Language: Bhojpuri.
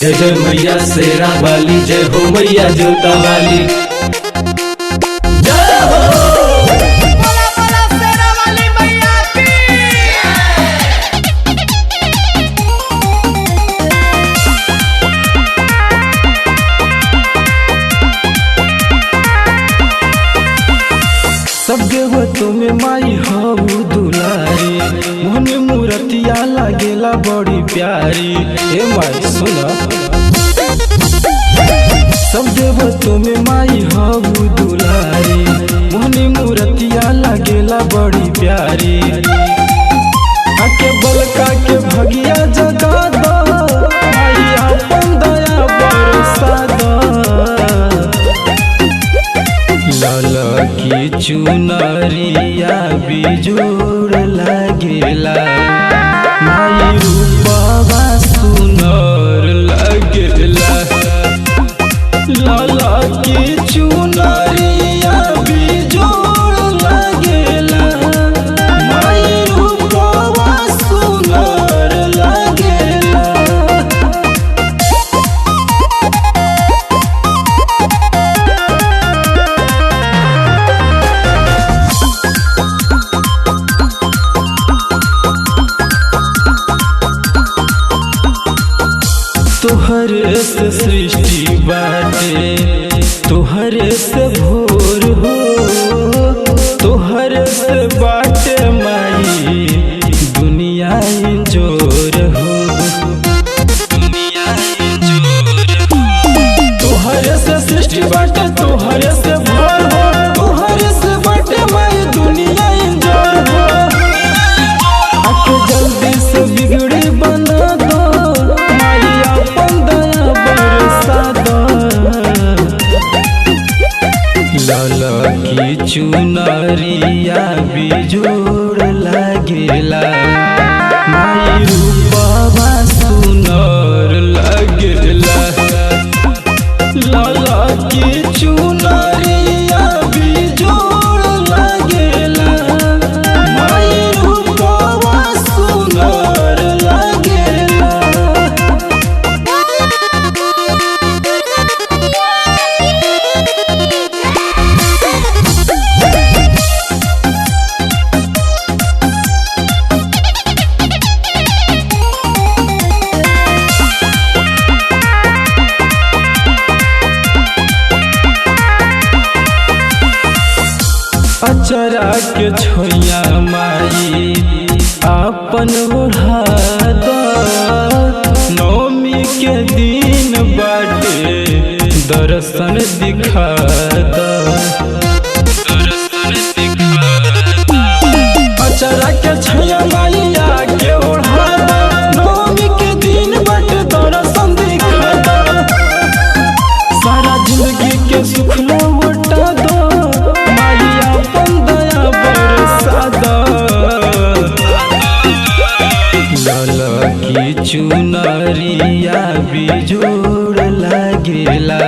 जय जय मैया शेरा वाली, जय हो मैया जोता वाली। जय हो बोला बोला शेरा वाली मैया की। सब देवतों में माई हो दुलारी, मोहन मूर्तिया लागेला बड़ी प्यारी। ए माई सुना, सब देवतों में माई हो दुलारी, मोहन मूर्तिया लागेला बड़ी प्यारी। आके बलका के भगिया जगा दो, माई अपन दया बरसा दो। लाला की चुनरिया बिजोड़ लागेला, माई रूपवा सुनर लागेला। लाला की चुनरिया बिजोड़ लागेला, माई रूपवा सुनर लागेला। तोहरे से सृष्टि बाटे, तोहरे से भोर हो, तोहरे से बाटे माई दुनिया जोर हो। तोहरे से सृष्टि बाटे, तोहरे से भोर हो, तोहरे से बाटे माई दुनिया जोर हो। आके जल्दी से बिगड़ी बना दो, लाला की चुनरिया बिजोड़ लागेला, माई रूपवा सुनर लागेला। लाला की चुनरिया बिजोड़ लागेला, माई रूपवा सुनर लागेला। अचरा के छोया माई अपन ओढ़ा दो, नौमी के दिन बाटे दर्शन दिखा दो। अचरा के छोया माई आके ओढ़ा दो, नौमी के दिन बाटे दर्शन दिखा दो। सारा जिंदगी के सुख लौटा दो, लाला की चुनरिया बिजोड़ लागेला।